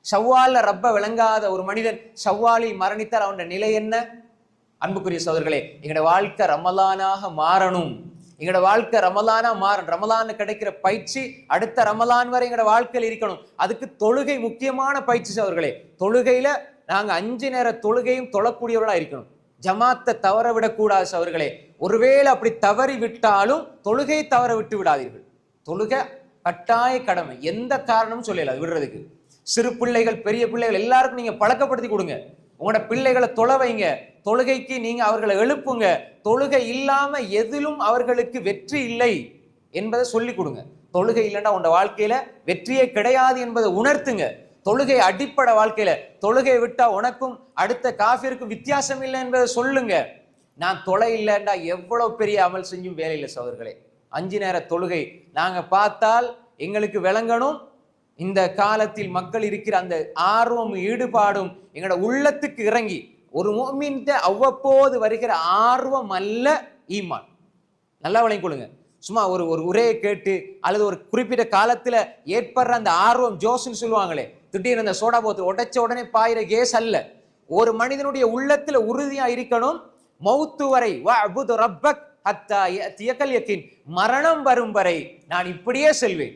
ஷவ்வால்ல ரப்ப விளங்காத ஒரு மனிதன் ஷவ்வாலில் மரணித்தால் அவனுடைய நிலை என்ன? அன்புக்குரிய சகோதரர்களே, எங்களோட வாழ்க்கை ரமலானாக மாறணும். எங்களோட வாழ்க்கை ரமலானா மாறணும். ரமலான் கிடைக்கிற பயிற்சி அடுத்த ரமலான் வரை எங்களோட வாழ்க்கையில் இருக்கணும். அதுக்கு தொழுகை முக்கியமான பயிற்சி சகோதரர்களே. தொழுகையில நாங்க 5 நேர தொழுகையும் தொழக்கூடியவர்களா இருக்கணும். ஜமாத்தை தவற விடக்கூடாது சகோதரர்களே. ஒருவேளை அப்படி தவறி விட்டாலும் தொழுகை தவற விட்டு விடாதீர்கள். தொழுகை கட்டாய கடமை, எந்த காரணமும் சொல்லல விடுறதுக்கு. சிறு பிள்ளைகள் பெரிய பிள்ளைகள் எல்லாருக்கும் நீங்க பழக்கப்படுத்தி கொடுங்க. உங்களோட பிள்ளைகளை தொலை வைங்க. தொழுகைக்கு நீங்க அவர்களை எழுப்புங்க. தொழுகை இல்லாம எதிலும் அவர்களுக்கு வெற்றி இல்லை என்பதை சொல்லி கொடுங்க. தொழுகை இல்லைன்னா உங்க வாழ்க்கையில வெற்றியே கிடையாது என்பதை உணர்த்துங்க. தொழுகை அடிப்படை வாழ்க்கையில. தொழுகை விட்டா உனக்கும் அடுத்த காஃபிருக்கும் வித்தியாசம் இல்லை என்பதை சொல்லுங்க. நான் தொலை இல்லைண்டா எவ்வளவு பெரிய அமல் செஞ்சும் வேலை இல்லை சகோதரர்களே. 5 நேர தொழுகை நாங்க பார்த்தால் எங்களுக்கு விளங்கணும். இந்த காலத்தில் மக்கள் இருக்கிற அந்த ஆர்வம் ஈடுபாடும் எங்களோட உள்ளத்துக்கு இறங்கி ஒரு முஃமின் அவ்வப்போது வருகிற ஆர்வம் அல்ல ஈமான். நல்லா விளங்கிக் கொள்ளுங்க. சும்மா ஒரு உரையை கேட்டு அல்லது ஒரு குறிப்பிட்ட காலத்துல ஏற்படுற அந்த ஆர்வம் ஜோஸ்ன்னு சொல்லுவாங்களே, திடீர்னு அந்த சோடா போத்து உடைச்ச உடனே பாயிர கேஸ் அல்ல. ஒரு மனிதனுடைய உள்ளத்துல உறுதியா இருக்கணும். மௌத்து வரை வஅபுது ரப்பக் ஹத்தா யஅதியகல் யகீன், மரணம் வரும் வரை நான் இப்படியே செல்வேன்.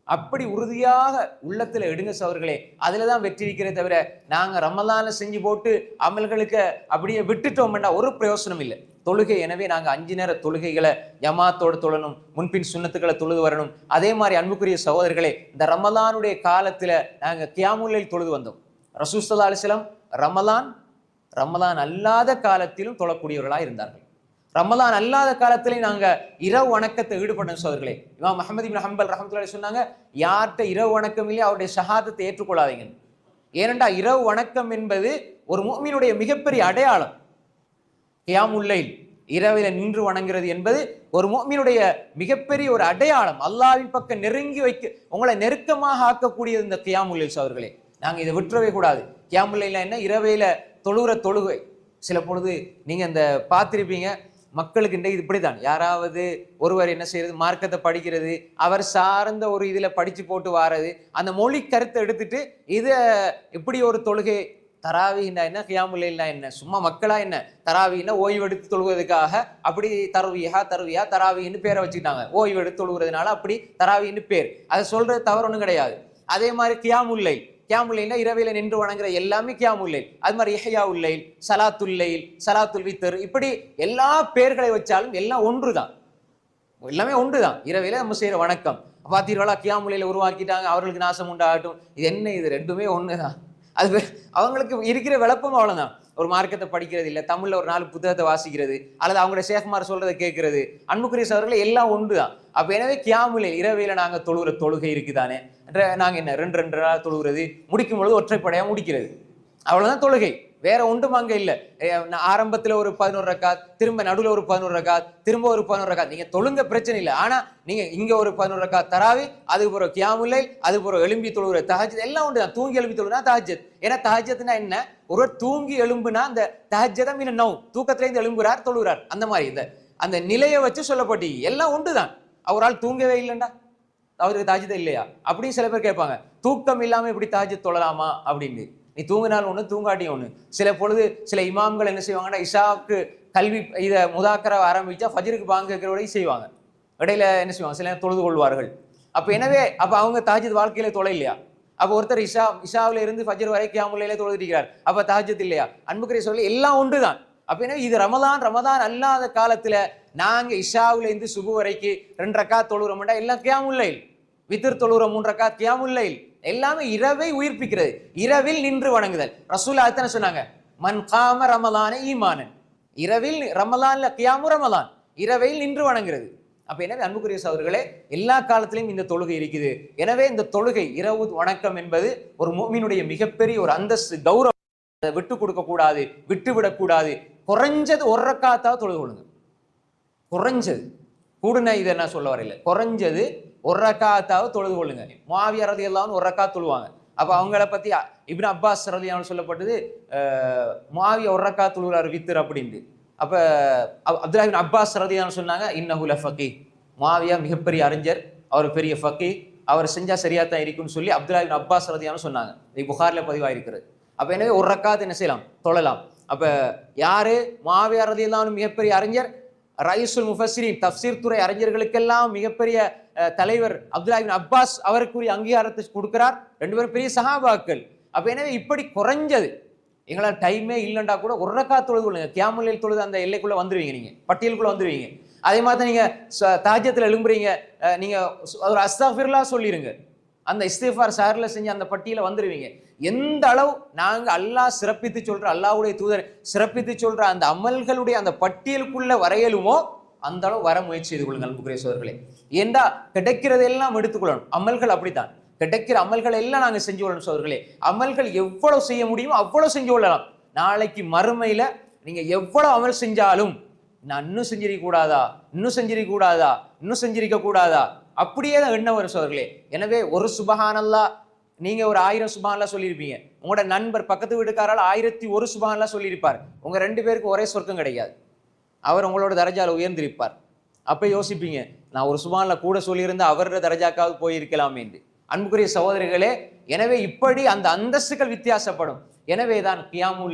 அப்படி உறுதியாக உள்ளத்துல எடுங்க சகோதரர்களே. அதுலதான் வெற்றி இருக்கிறதே தவிர நாங்க ரமலான செஞ்சு போட்டு அமல்களுக்கு அப்படியே விட்டுட்டோம்னா ஒரு பிரயோசனம் இல்லை. தொழுகை, எனவே நாங்க 5 நேர தொழுகைகளை ஜமாத்தோடு தொழணும். முன்பின் சுன்னத்துக்களை தொழுது வரணும். அதே மாதிரி அன்புக்குரிய சகோதரர்களே, இந்த ரமலானுடைய காலத்துல நாங்க கியாமுல் லைல் தொழுது வந்தோம். ரசூல் ஸல்லல்லாஹு அலைஹி வஸல்லம் ரமலான் அல்லாத காலத்திலும் தொழக்கூடியவர்களா இருந்தார்கள். ரமலான் அல்லாத காலத்திலேயும் நாங்க இரவு வணக்கத்தை ஈடுபட்டோம் சகோதரர்களே. இமாம் அஹ்மத் இப்னு ஹம்பல் ரஹ்மத்துல்லாஹி சொன்னாங்க, யார்கிட்ட இரவு வணக்கம் இல்லையா அவருடைய ஷஹாதத்தை ஏற்றுக்கொள்ளாதீங்க. ஏனென்றா இரவு வணக்கம் என்பது ஒரு முஃமினுடைய மிகப்பெரிய அடையாளம். கியாமுல் லைல், இரவில நின்று வணங்குறது என்பது ஒரு முஃமினுடைய மிகப்பெரிய ஒரு அடையாளம். அல்லாஹ்வின் பக்கம் நெருங்கி வைக்க, உங்களை நெருக்கமாக ஆக்கக்கூடியது இந்த கியாமுல் லைல் சகோதரர்களே. நாங்க இதை விட்டுறவே கூடாது. கியாமுல் லைல் என்ன? இரவையில தொழுகிற தொழுகை. சில பொழுது நீங்க இந்த பார்த்திருப்பீங்க, மக்களுக்கு இன்றைக்கு இப்படிதான். யாராவது ஒருவர் என்ன செய்யறது, மார்க்கத்தை படிக்கிறது, அவர் சார்ந்த ஒரு இதுல படிச்சு போட்டு வாரது, அந்த மொழி கருத்தை எடுத்துட்டு இதை இப்படி ஒரு தொழுகை. தராவின்னா என்ன, கியாமுல் லைல்னா என்ன? சும்மா மக்களா என்ன? தராவின்னா ஓய்வெடுத்து தொழுவதற்காக அப்படி தருவியா தராவின்னு பேரை வச்சுக்கிட்டாங்க. ஓய்வெடுத்து தொழுகிறதுனால அப்படி தராவின்னு பேர். அதை சொல்றது தவறு ஒன்றும் கிடையாது. அதே மாதிரி கியாமுல் லைல், கியாமுல் லைல்னா இரவில நின்று வணங்குற எல்லாமே கியாமுல் லைல். அது மாதிரி இஹ்யாவுல் லைல், ஸலாத்துல் லைல், ஸலாத்துல் வித்ர், இப்படி எல்லா பேர்களை வச்சாலும் எல்லாம் ஒன்றுதான். எல்லாமே ஒன்றுதான். இரவில நம்ம செய்யற வணக்கம். பார்த்தீர்களா, கியாமுல் லைல் உருவாக்கிட்டாங்க, அவர்களுக்கு நாசம் உண்டாகட்டும். இது என்ன? இது ரெண்டுமே ஒண்ணுதான். அது அவங்களுக்கு இருக்கிற விளப்பம் அவ்வளவுதான். ஒரு மார்க்கத்தை படிக்கிறது இல்லை, தமிழ்ல ஒரு 4 புத்தகத்தை வாசிக்கிறது, அல்லது அவங்களுடைய ஷேக்மார் சொல்றதை கேட்கறது. அன்புக்குரிய சகோதரர்களே, எல்லாம் ஒன்றுதான். அப்ப எனவே கியாமுல் லைல் இரவில நாங்க தொழுகிற தொழுகை இருக்குதானே, நாங்க என்ன 2 நாள் தொழுகிறது, முடிக்கும் பொழுது ஒற்றைப்படையா முடிக்கிறது, அவ்வளவுதான் தொழுகை. வேற ஒன்றும் அங்க இல்ல. ஆரம்பத்துல ஒரு 11 ரக்காத், திரும்ப நடுவுல ஒரு 11 ரக்காத், திரும்ப ஒரு 11 ரக்காத். நீங்க தொழுங்க பிரச்சனை இல்லை. ஆனா நீங்க இங்க ஒரு 11 ரக்காத் தராவி, அதுக்கு பிறகு கியாமுல் லைல், அதுக்கு பிறகு எழும்பி தொழுகிற தஹஜ்ஜத், எல்லாம் ஒன்றுதான். தூங்கி எழும்பி தொழுனா தஹஜ்ஜத். ஏன்னா தஹஜ்ஜத்னா என்ன? ஒரு தூங்கி எழும்புனா அந்த தஹஜ்ஜத மின நௌம், தூக்கத்துல இருந்து எழும்புறார் தொழுகிறார், அந்த மாதிரி இந்த அந்த நிலையை வச்சு சொல்லப்பட்டு எல்லாம் ஒன்றுதான். ஒரு ஆள் தூங்கவே இல்லைண்டா அவருக்கு தஹஜ்ஜத் இல்லையா அப்படின்னு சில பேர் கேட்பாங்க. தூக்கம் இல்லாம எப்படி தஹஜ்ஜத் தொழலாமா அப்படின்னு. நீ தூங்கினால் ஒண்ணு, தூங்காட்டியும் ஒண்ணு. சில பொழுது சில இமாம்கள் என்ன செய்வாங்கன்னா, இஷாவுக்கு கல்வி இதை முதாக்கர ஆரம்பிச்சா ஃபஜ்ருக்கு பாங்கு கேட்கிறவரையும் செய்வாங்க. இடையில என்ன செய்வாங்க, சில தொழுது கொள்வார்கள். அப்ப எனவே அப்ப அவங்க தஹஜ்ஜத் வாழ்க்கையில தொலை இல்லையா? அப்ப ஒருத்தர் இஷாவில இருந்து ஃபஜ்ர் வரை கியாமுல் லைல தொழுதிருக்கிறார், அப்ப தஹஜ்ஜத் இல்லையா? அன்புக்குரிய சொல்லி எல்லாம் ஒன்றுதான். அப்ப எனவே இது ரமலான் அல்லாத காலத்துல நாங்க இஷாவில இருந்து சுபு வரைக்கும் 2 ரக்காத் தொழுகிறோம்டா எல்லாம் கியாமுல் லைல். வித்ர் தொழுகிற 3 ரக்காத் கியாமுல் லைல். எல்லாமே இரவை உயிர்ப்பிக்கிறது, இரவில் நின்று வணங்குதல். ரசூலுல்லாஹ் அத்தனை சொன்னாங்க, மன் காம ரமலான ஈமானன். இரவில் ரமலான்ல கியாமு ரமலான், இரவில் நின்று வணங்குறது. அப்ப எனவே அன்புக்குரிய சகோதரர்களே, எல்லா காலத்திலும் இந்த தொழுகை இருக்குது. எனவே இந்த தொழுகை இரவு வணக்கம் என்பது ஒரு முஃமினுடைய மிகப்பெரிய ஒரு அந்தஸ்து, கௌரவம். விட்டு கொடுக்க கூடாது, விட்டு விடக்கூடாது. குறைஞ்சது 1 ரக்காத்தாவது தொழுது கொள்ளுங்க. குறைஞ்சது, கூடுன இதை நான் சொல்ல வரையில, குறைஞ்சது 1 ரக்காத்தாவது தொழுது கொள்ளுங்க. முஆவியா ரலியல்லாஹு அன்ஹு 1 ரக்காத் தொழுவாங்க. அப்ப அவங்கள பத்தி இப்னு அப்பாஸ் ரலியல்லாஹு அன்ஹு சொல்லப்பட்டது, முஆவியா 1 ரக்காத் தொழுகிறார் வித்ர் அப்படின்ட்டு. அப்ப அப்துல்லாஹ் இப்னு அப்பாஸ் ரலியல்லாஹு அன்ஹு சொன்னாங்க, இன்னஹு லஃபகீஹ், முஆவியா மிகப்பெரிய அறிஞர், அவர் பெரிய ஃபகீஹ், அவர் செஞ்சா சரியா தான் இருக்குன்னு சொல்லி அப்துல்லா இப்னு அப்பாஸ் ரலியல்லாஹு சொன்னாங்க. இது புகாரில் பதிவாயிருக்கிறது. அப்ப எனவே ஒரு ரக்காத் என்ன செய்யலாம், தொழலாம். அப்ப யாரு முஆவியா ரலியல்லாஹு அன்ஹு மிகப்பெரிய அறிஞர், ரைசுல் முஃபஸ்ஸிரீன் தஃப்சீர் துறை அறிஞர்களுக்கெல்லாம் மிகப்பெரிய தலைவர் அப்துல்லா இப்னு அப்பாஸ் அவருக்குரிய அங்கீகாரத்தை கொடுக்கிறார். ரெண்டு பேரும் பெரிய சஹாபாக்கள். அப்ப எனவே இப்படி குறைஞ்சது எங்களால் டைமே இல்லைண்டா கூட ஒரு ரக்காத் தொழுது கொள்ளுங்க. கியாமுல் லைல் தொழுது அந்த எல்லைக்குள்ள வந்துருவீங்க, நீங்க பட்டியலுக்குள்ள வந்துருவீங்க. அதே மாதிரி தான் நீங்க தஹஜ்ஜுத்ல எழும்புறீங்க, நீங்க ஒரு அஸ்தக்ஃபிருல்லாஹ் சொல்லிருங்க, அந்த இஸ்திக்ஃபார் சஹர்ல செஞ்ச அந்த பட்டியல வந்துருவீங்க. எந்த அளவு நாங்க அல்லாஹ் சிறப்பித்து சொல்ற, அல்லாஹ்வுடைய தூதர் சிறப்பித்து சொல்ற அந்த அமல்களுடைய அந்த பட்டியலுக்குள்ள வரையலுமோ அந்த அளவு வர முயற்சி செய்து கொள்ளுங்கள் அன்புக்குரிய சகோதரர்களே. ஏண்டா கிடைக்கிறதெல்லாம் எடுத்துக்கொள்ளணும். அமல்கள் அப்படித்தான், கிடைக்கிற அமல்கள் எல்லாம் நாங்க செஞ்சு கொள்ளணும் சகோதரர்களே. அமல்கள் எவ்வளவு செய்ய முடியுமோ அவ்வளவு செஞ்சு கொள்ளலாம். நாளைக்கு மறுமையில நீங்க எவ்வளவு அமல் செஞ்சாலும் நான் இன்னும் செஞ்சிருக்க கூடாதா, இன்னும் செஞ்சிருக்க கூடாதா, இன்னும் செஞ்சிருக்க கூடாதா, அப்படியே தான் எண்ணம் வரும் சகோதரர்களே. எனவே ஒரு சுபஹானல்லாஹ் நீங்க ஒரு 1000 சுபஹானல்லாஹ் சொல்லியிருப்பீங்க, உங்களோட நண்பர் பக்கத்து வீட்டுக்காரால் 1001 சுபஹானல்லாஹ் சொல்லியிருப்பார். உங்க ரெண்டு பேருக்கு ஒரே சொர்க்கம் கிடைக்காது. அவர் உங்களோட தரஜால உயர்ந்திருப்பார். அப்ப யோசிப்பீங்க, நான் ஒரு சுபஹானல்லாஹ் கூட சொல்லியிருந்தா அவரோட தரஜாக்காவது போயிருக்கலாம் என்று. அன்புக்குரிய சகோதரிகளே, எனவே இப்படி அந்த அந்தஸ்துகள் வித்தியாசப்படும். எனவே தான் கியாமுல்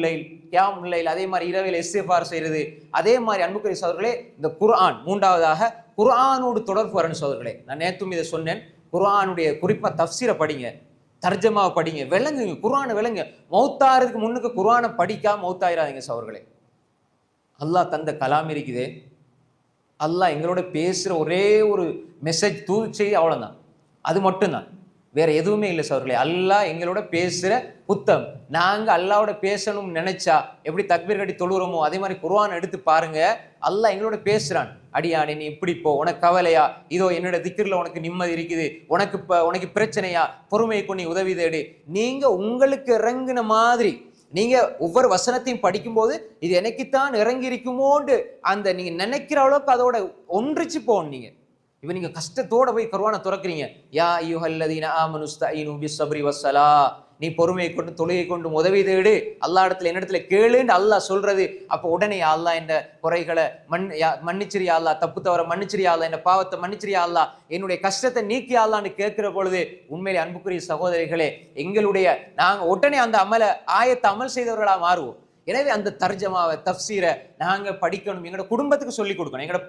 லைல் அதே மாதிரி இரவில் இஸ்திக்ஃபார் செய்யறது. அதே மாதிரி அன்புக்குரிய சகோதரர்களே, இந்த குர்ஆன் மூன்றாவதாக குர்ஆனோடு தொடர்பு வரணும் சகோதரர்களே. நான் நேத்தும் இதை சொன்னேன். குர்ஆனுடைய குறிப்பா தஃப்சீரை படிங்க, தர்ஜமாவை படிங்க, விளங்குங்க, குர்ஆனை விளங்குங்க. மௌத்தாகிறதுக்கு முன்னுக்கு குர்ஆனை படிக்காம மௌத்தாயிராதீங்க சகோதரர்களே. அல்லாஹ் தந்த கலாம் இருக்குதே, அல்லாஹ் எங்களோட பேசுற ஒரே ஒரு மெசேஜ் தூது செய்தி, அவ்வளவுதான், அது மட்டும்தான், வேற எதுவுமே இல்லை சகோதரர்களே. அல்லாஹ் எங்களோட பேசுற புத்தம். நாங்க அல்லாவோட பேசணும்னு நினைச்சா எப்படி தக்பீர் கட்டி தொழுகிறோமோ அதே மாதிரி குர்ஆன் எடுத்து பாருங்க. அல்லாஹ் எங்களோட பேசுறான். அடியானே நீ இப்படி போ, உனக்கு கவலையா, இதோ என்னோட திக்ர்ல உனக்கு நிம்மதி இருக்குது, உனக்கு பிரச்சனையா, பொறுமையை கொண்டு நீ உதவி தேடு. நீங்க உங்களுக்கு இறங்குன மாதிரி நீங்க ஒவ்வொரு வசனத்தையும் படிக்கும்போது இது எனக்குத்தான் இறங்கி இருக்குமோண்டு அந்த நீங்க நினைக்கிற அளவுக்கு அதோட ஒன்றிச்சு போகணும். நீங்க இப்ப நீங்க கஷ்டத்தோட போய் குர்ஆனை துறக்கிறீங்க, யா அய்யுஹல்லதீன ஆமனு ஸ்தஈனு பிஸ்ஸப்ரி வஸ்ஸலா, நீ பொறுமையை கொண்டு தொழுகை கொண்டு உதவி தேடு, அல்லாஹ் இடத்துல என்னிடத்துல கேளுன்னு அல்லாஹ் சொல்றது. அப்போ உடனே அல்லாஹ் இந்த குறைகளை மன்னிச்சிரியா அல்லாஹ், தப்பு தவற மன்னிச்சிரியா அல்லாஹ், இந்த பாவத்தை மன்னிச்சிரியா அல்லாஹ், என்னுடைய கஷ்டத்தை நீக்கி அல்லான்னு கேட்கிற பொழுது உண்மையிலே அன்புக்குரிய சகோதரிகளே, நாங்க உடனே அந்த ஆயத்தை அமல் செய்தவர்களா மாறுவோம். எனவே அந்த தர்ஜமாவை தஃப்சீரை நாங்க படிக்கணும், எங்களோட குடும்பத்துக்கு சொல்லிக் கொடுக்கணும், எங்களோட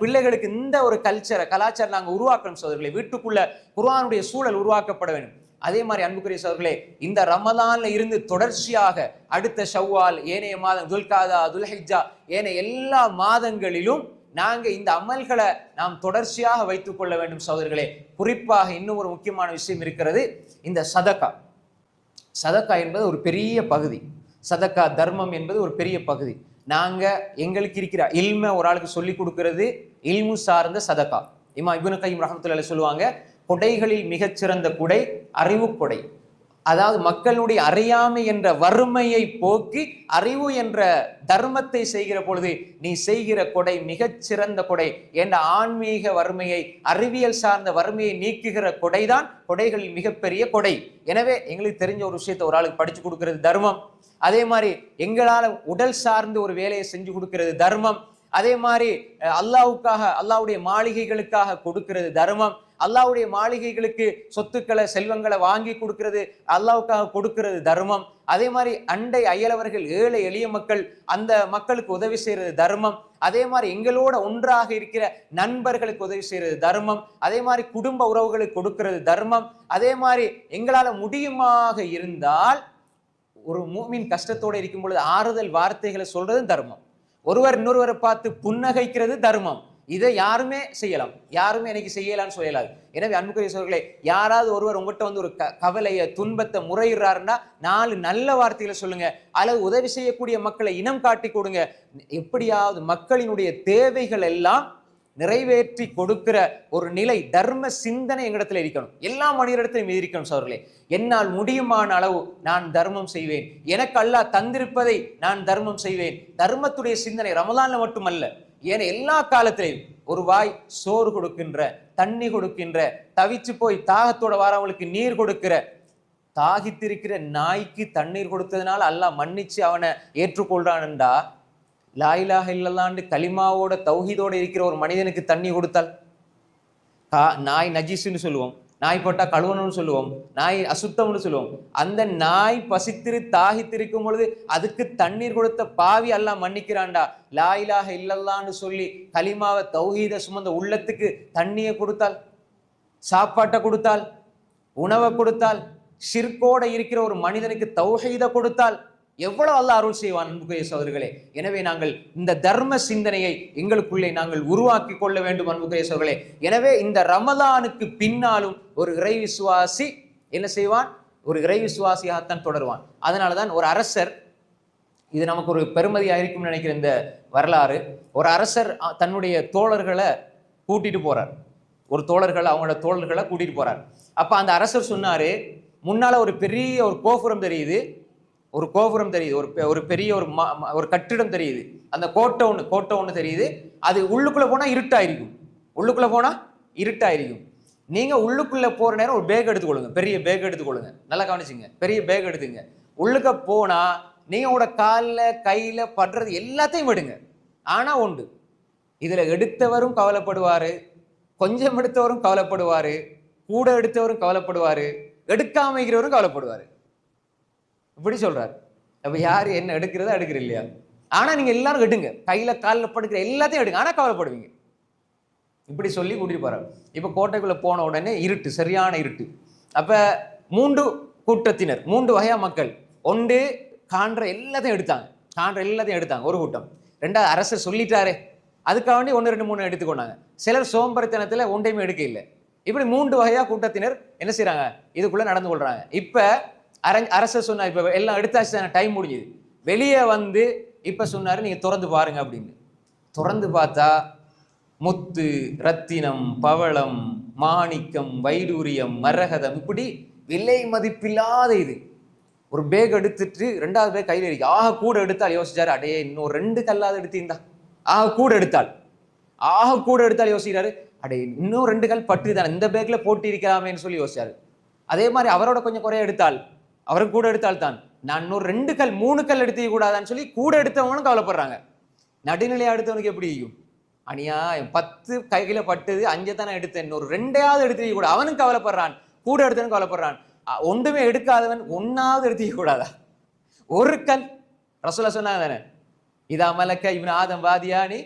பிள்ளைகளுக்கு இந்த ஒரு கலாச்சாரம் நாங்க உருவாக்கணும் சகோதரர்களே. வீட்டுக்குள்ள குர்ஆனுடைய சூழல் உருவாக்கப்பட வேண்டும். அதே மாதிரி அன்புக்குரிய சகோதரர்களே, இந்த ரமலான்ல இருந்து தொடர்ச்சியாக அடுத்த ஷவ்வால், ஏனைய மாதம் துல்காதா, துல்ஹிஜ்ஜா, ஏனைய எல்லா மாதங்களிலும் நாங்க இந்த அமல்களை நாம் தொடர்ச்சியாக வைத்துக் கொள்ள வேண்டும் சகோதரர்களே. குறிப்பாக இன்னும் ஒரு முக்கியமான விஷயம் இருக்கிறது, இந்த சதக்கா என்பது ஒரு பெரிய பகுதி. சதக்கா தர்மம் என்பது ஒரு பெரிய பகுதி. நாங்க எங்களுக்கு இருக்கிற இல்ம ஒரு ஆளுக்கு சொல்லி கொடுக்கிறது இல்மு சார்ந்த சதக்கா. இமாம் இப்னு கய்யிம் ரஹ்மத்துல்லாஹி அலைஹி சொல்லுவாங்க, கொடைகளில் மிகச்சிறந்த கொடை அறிவு கொடை. அதாவது மக்களுடைய அறியாமை என்ற வறுமையை போக்கி அறிவு என்ற தர்மத்தை செய்கிற பொழுது நீ செய்கிற கொடை மிகச்சிறந்த கொடை. என்ற ஆன்மீக வறுமையை, அறிவியல் சார்ந்த வறுமையை நீக்குகிற கொடைதான் கொடைகளில் மிகப்பெரிய கொடை. எனவே எங்களுக்கு தெரிஞ்ச ஒரு விஷயத்தை ஒரு ஆளுக்கு படிச்சு கொடுக்கிறது தர்மம். அதே மாதிரி எங்களால் உடல் சார்ந்து ஒரு வேலையை செஞ்சு கொடுக்கிறது தர்மம். அதே மாதிரி அல்லாஹ்வுக்காக, அல்லாஹ்வுடைய மாளிகைகளுக்காக கொடுக்கிறது தர்மம். அல்லாஹ்வுடைய மாளிகைகளுக்கு சொத்துக்களை, செல்வங்களை வாங்கி கொடுக்கிறது, அல்லாஹ்வுக்காக கொடுக்கிறது தர்மம். அதே மாதிரி அண்டை அயலவர்கள், ஏழை எளிய மக்கள், அந்த மக்களுக்கு உதவி செய்யறது தர்மம். அதே மாதிரி எங்களோட ஒன்றாக இருக்கிற நண்பர்களுக்கு உதவி செய்யறது தர்மம். அதே மாதிரி குடும்ப உறவுகளுக்கு கொடுக்கிறது தர்மம். அதே மாதிரி எங்களால முடியுமாக இருந்தால் ஒரு மூமின் கஷ்டத்தோடு இருக்கும் பொழுது ஆறுதல் வார்த்தைகளை சொல்றது தர்மம். ஒருவர் இன்னொருவரை பார்த்து புன்னகைக்கிறது தர்மம். இதை யாருமே செய்யலாம், யாருமே எனக்கு செய்யலாம்னு சொல்லலாது. எனவே அன்புக்குரிய சகோதரர்களே, யாராவது ஒருவர் உங்கள்கிட்ட வந்து ஒரு கவலையை, துன்பத்தை முறையிடுறாருன்னா 4 நல்ல வார்த்தைகளை சொல்லுங்க, அல்லது உதவி செய்யக்கூடிய மக்களை இனம் காட்டி கொடுங்க. எப்படியாவது மக்களினுடைய தேவைகள் எல்லாம் நிறைவேற்றி கொடுக்கிற ஒரு நிலை, தர்ம சிந்தனை எங்களிடத்துல இருக்கணும், எல்லா மனிதரிடத்திலும் இருக்கணும் சகோதரர்களே. என்னால் முடியுமான அளவு நான் தர்மம் செய்வேன், எனக்கு அல்லாஹ் தந்திருப்பதை நான் தர்மம் செய்வேன். தர்மத்துடைய சிந்தனை ரமலான்ல மட்டுமல்ல, ஏன்னா எல்லா காலத்திலையும் ஒரு வாய் சோறு கொடுக்கின்ற, தண்ணி கொடுக்கின்ற, தவிச்சு போய் தாகத்தோட வரவங்களுக்கு நீர் கொடுக்கிற, தாகித்திருக்கிற நாய்க்கு தண்ணீர் கொடுத்ததுனால அல்லாஹ் மன்னிச்சு அவனை ஏற்றுக்கொள்றான்டா, லா இலாஹ இல்லல்லாஹ்னு கலிமாவோட தௌஹீதோட இருக்கிற ஒரு மனிதனுக்கு தண்ணி கொடுத்தால் நாய் நஜீஸ்ன்னு சொல்லுவோம், நாய் போட்டா கழுவணும்னு சொல்லுவோம், நாய் அசுத்தம்னு சொல்லுவோம். அந்த நாய் பசித்திரு தாகித்திருக்கும் பொழுது அதுக்கு தண்ணீர் கொடுத்த பாவி அல்லாஹ் மன்னிக்கிறான்டா. லா இலாஹ இல்லல்லான்னு சொல்லி கலிமாவை தௌஹீத சுமந்த உள்ளத்துக்கு தண்ணியை கொடுத்தால், சாப்பாட்டை கொடுத்தால், உணவை கொடுத்தால், ஷிர்கோட இருக்கிற ஒரு மனிதனுக்கு தௌஹீத கொடுத்தால் எவ்வளவு அல்லாஹ் அருள் செய்வான் அன்புக்குரிய சகோதரர்களே. எனவே நாங்கள் இந்த தர்ம சிந்தனையை எங்களுக்குள்ளே நாங்கள் உருவாக்கி கொள்ள வேண்டும் அன்புக்குரிய சகோதரர்களே. எனவே இந்த ரமலானுக்கு பின்னாலும் ஒரு இறை விசுவாசி என்ன செய்வான்? ஒரு இறை விசுவாசியாகத்தான் தொடருவான். அதனாலதான் ஒரு அரசர், இது நமக்கு ஒரு பெருமதியாக இருக்கும்னு நினைக்கிற இந்த வரலாறு, ஒரு அரசர் தன்னுடைய தோழர்களை கூட்டிட்டு போறார். ஒரு தோழர்கள் அவங்களோட தோழர்களை கூட்டிட்டு போறார். அப்ப அந்த அரசர் சொன்னாரு, முன்னால ஒரு பெரிய ஒரு கோபுரம் தெரியுது, ஒரு கோபுரம் தெரியுது, ஒரு பெரிய ஒரு கட்டிடம் தெரியுது, அந்த கோட்டை ஒன்று தெரியுது. அது உள்ளுக்குள்ள போனா இருட்டாயிருக்கும், உள்ளுக்குள்ள போனா இருட்டாயிருக்கும். நீங்க உள்ளுக்குள்ள போற நேரம் ஒரு பேக் எடுத்துக்கொள்ளுங்க, பெரிய பேக் எடுத்துக்கொள்ளுங்க, நல்லா கவனிச்சுங்க, பெரிய பேக் எடுத்துங்க. உள்ளுக்க போனா நீங்க உங்களோட காலில் கையில படுறது எல்லாத்தையும் விடுங்க. ஆனா உண்டு, இதுல எடுத்தவரும் கவலைப்படுவாரு, கொஞ்சம் எடுத்தவரும் கவலைப்படுவாரு, கூட எடுத்தவரும் கவலைப்படுவாரு, எடுக்காமைக்கிறவரும் கவலைப்படுவாரு. இப்படி சொல்றாரு. அப்ப யாரு என்ன எடுக்கிறதா எடுக்கிற இல்லையா? ஆனா நீங்க எல்லாரும் எடுங்க, கையில காலில் படுக்கிற எல்லாத்தையும் எடுங்க, ஆனா கவலைப்படுவீங்க. இப்படி சொல்லி கூட்டிட்டு போறாரு. இப்ப கோட்டைக்குள்ள போன உடனே இருட்டு, சரியான இருட்டு. அப்ப 3 கூட்டத்தினர், 3 வகையா மக்கள். ஒன்று காண்ற எல்லாத்தையும் எடுத்தாங்க ஒரு கூட்டம். 2வது அரசர் சொல்லிட்டாரு, அதுக்காக வேண்டி 1, 2, 3 எடுத்துக்கொண்டாங்க. சிலர் சோம்பரித்தனத்துல ஒன்றையுமே எடுக்க இல்லை. இப்படி 3 வகையா கூட்டத்தினர் என்ன செய்யறாங்க? இதுக்குள்ள நடந்து கொள்றாங்க. இப்ப அரசர் சொன்னார், இப்ப எல்லாம் எடுத்தாச்சு, டைம் முடிஞ்சுது. வெளியே வந்து இப்ப சொன்னாரு, நீங்க திறந்து பாருங்க அப்படின்னு. திறந்து பார்த்தா முத்து, ரத்தினம், பவளம், மாணிக்கம், வைடூரியம், மரகதம், இப்படி விலை மதிப்பில்லாத இது. ஒரு பேக் எடுத்துட்டு 2வது பேக் கையில் இருக்கு. கூட எடுத்தால் யோசிச்சாரு, அடே இன்னும் 2 கல்லாவது எடுத்தீங்களா? கூட எடுத்தால் யோசிக்கிறாரு, அடே இன்னும் 2 கல் பட்டு தான் இந்த பேக்ல போட்டு இருக்கலாமேன்னு சொல்லி யோசிச்சாரு. அதே மாதிரி அவரோட கொஞ்சம் குறைய எடுத்தால், அவருக்கு கூட எடுத்தால் தான், நான் இன்னும் 2 கல் 3 கல் எடுத்துக்க கூடாதான்னு சொல்லி கூட எடுத்தவங்களும் கவலைப்படுறாங்க. நடுநிலையா எடுத்தவனுக்கு எப்படி இருக்கும்? அநியாயம், 10 கையில பட்டுது, 5 தானே எடுத்தேன், இன்னொரு 2ஆவது எடுத்துக்க கூட அவனும் கவலைப்படுறான், கூட எடுத்தவன் கவலைப்படுறான். ஒன்றுமே எடுக்காதவன் 1ஆவது எடுத்துக்க கூடாதா? ஒரு கல். ரசூலுல்லாஹ் சொன்னாங்க தானே, இதா மலக்க இப்னு ஆதம் வாதியானி,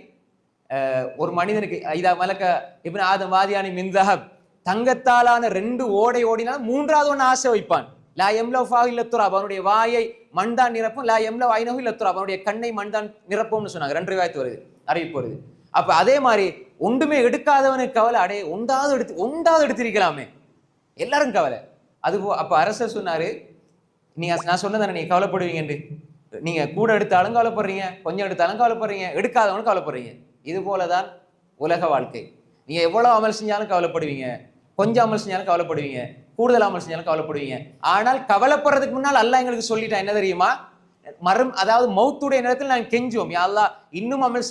ஒரு மனிதனுக்கு இதா மலக்க இப்னு ஆதம் வாதியானி மின் தஹப், தங்கத்தாலான 2 ஓடை ஓடினால் 3ஆவது ஒன்று ஆசை வைப்பான். லா எம்லோ ஃபா இல்ல துராப், அவனுடைய வாயை மண்தான் நிரப்பும். லா எம்லோ ஐனஹு இல்ல துராப், அவனுடைய கண்ணை மண்தான் நிரப்பும்னு சொன்னாங்க. 2 ரிவாயத் வருது, அறிவிப்பு வருது. அப்ப அதே மாதிரி ஒன்றுமே எடுக்காதவனுக்கு கவலை, அடே ஒன்றாவது எடுத்திருக்கலாமே, எல்லாரும் கவலை. அப்ப அரசர் சொன்னாரு, நீங்க நான் சொன்னதானே நீங்க கவலைப்படுவீங்க, நீங்க கூட எடுத்தாலும் கவலைப்படுறீங்க, கொஞ்சம் எடுத்தாலும் கவலைப்படுறீங்க, எடுக்காதவனும் கவலைப்படுறீங்க. இது போலதான் உலக வாழ்க்கை. நீங்க எவ்வளவு அமல் செஞ்சாலும் கவலைப்படுவீங்க, கொஞ்சம் அமல் செஞ்சாலும் கவலைப்படுவீங்க, கூடுதல் அமல் செஞ்சாலும் கவலைப்படுவீங்க. ஆனால் கவலைப்படுறதுக்கு முன்னால் அல்லாஹ் எங்களுக்கு சொல்லிட்டான், என்ன தெரியுமா? அதாவது மௌத்துடைய நேரத்தில் நாங்கள் கெஞ்சுவோம், யா அல்லாஹ் இன்னும் அமல்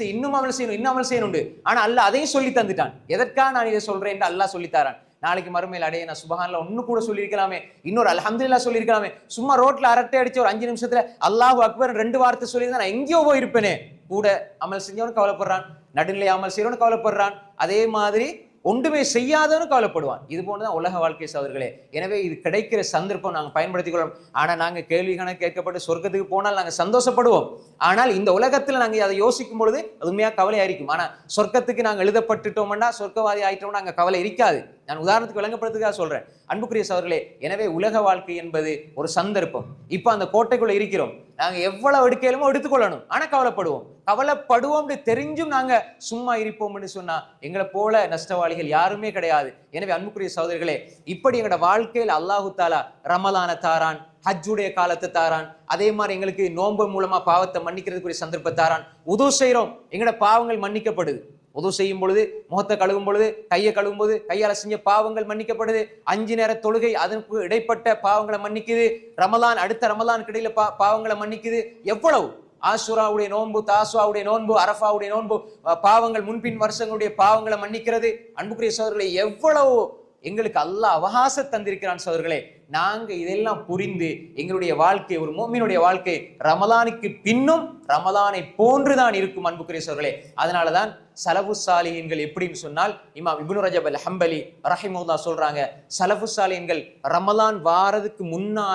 செய்யணும். ஆனா அல்லாஹ் அதையும் சொல்லி தந்துட்டான். எதற்காக நான் இதை சொல்றேன்? அல்லாஹ் சொல்லித்தாரான். நாளைக்கு மறுமையில் அடைய நான் சுபஹான்ல ஒன்னு கூட சொல்லியிருக்கலாமே, இன்னொரு அல்ஹம்துலில்லாஹ் சொல்லியிருக்கலாமே, சும்மா ரோட்ல அரட்டை அடிச்சு ஒரு 5 நிமிஷத்துல அல்லாஹு அக்பர் 2 வார்த்தை சொல்லியிருந்தா நான் எங்கேயோ போயிருப்பேனே. கூட அமல் செஞ்சவனு கவலைப்படுறான், நடுநிலை அமல் செய்யறவனு கவலைப்படுறான், அதே மாதிரி ஒன்றுமே செய்யாதவனு கவலைப்படுவான். இது போன்றுதான் உலக வாழ்க்கை சகோதரர்களே. எனவே இது கிடைக்கிற சந்தர்ப்பம் நாங்கள் பயன்படுத்திக் கொள்ளணும். ஆனா நாங்க கேள்வி கணக்கு கேட்கப்பட்டு சொர்க்கத்துக்கு போனால் நாங்கள் சந்தோஷப்படுவோம். ஆனால் இந்த உலகத்துல நாங்கள் அதை யோசிக்கும் பொழுது அது உண்மையா கவலையா இருக்கும். ஆனா சொர்க்கத்துக்கு நாங்கள் எழுதப்பட்டுட்டோம்னா, சொர்க்கவாதி ஆயிட்டோம்னா அங்க கவலை இருக்காது. நான் உதாரணத்துக்கு விளங்கப்படுறதுக்காக சொல்றேன் அன்புக்குரிய சகோதரர்களே. எனவே உலக வாழ்க்கை என்பது ஒரு சந்தர்ப்பம். இப்ப அந்த கோட்டைக்குள்ள இருக்கிறோம், நாங்க எவ்வளவு எடுக்கலுமோ எடுத்துக்கொள்ளணும். ஆனா கவலைப்படுவோம் தெரிஞ்சும் நாங்க சும்மா இருப்போம்னு சொன்னா எங்களை போல நஷ்டவாளிகள் யாருமே கிடையாது. எனவே அன்புக்குரிய சகோதரர்களே, இப்படி எங்களோட வாழ்க்கையில் அல்லாஹு தாலா ரமலான தாரான், ஹஜ்ஜுடைய காலத்தை தாரான், அதே மாதிரி எங்களுக்கு நோன்பு மூலமா பாவத்தை மன்னிக்கிறதுக்குரிய சந்தர்ப்பத்தை தாரான். உது செய்யறோம், எங்களோட பாவங்கள் மன்னிக்கப்படுது. உது செய்யும் பொழுது, முகத்தை கழுவும் பொழுது, கையை கழுவும் போது, கையால செஞ்ச பாவங்கள் மன்னிக்கப்படுது. 5 நேர தொழுகை அதற்கு இடைப்பட்ட பாவங்களை மன்னிக்குது. ரமலான் அடுத்த ரமலானுக்கு இடையில பாவங்களை மன்னிக்குது. எவ்வளவு ஆசுராவுடைய நோன்பு, தாசுவாவுடைய நோன்பு, அரஃபாவுடைய நோன்பு, பாவங்கள் முன்பின் வருஷங்களுடைய பாவங்களை மன்னிக்கிறது. அன்புக்குரிய சகோதரர்களே, எவ்வளவு எங்களுக்கு அல்லாஹ் அவகாசம் தந்திருக்கிறான் சகோதரர்களே. நாங்க இதெல்லாம் புரிந்து எங்களுடைய வாழ்க்கை, ஒரு முஃமினுடைய வாழ்க்கை ரமலானுக்கு பின்னும் ரமலானை போன்றுதான் இருக்கும் அன்புக்குரிய சகோதரர்களே. அதனாலதான் சலஃபு சாலிஹீன்கள் எப்படின்னு சொன்னால், இமாம் இப்னு ரஜப் அல் ஹம்பலி ரஹிமஹுல்லாஹ் சொல்றாங்க, சலஃபு சாலிஹீன்கள் ரமலான் வாரதுக்கு முன்னால்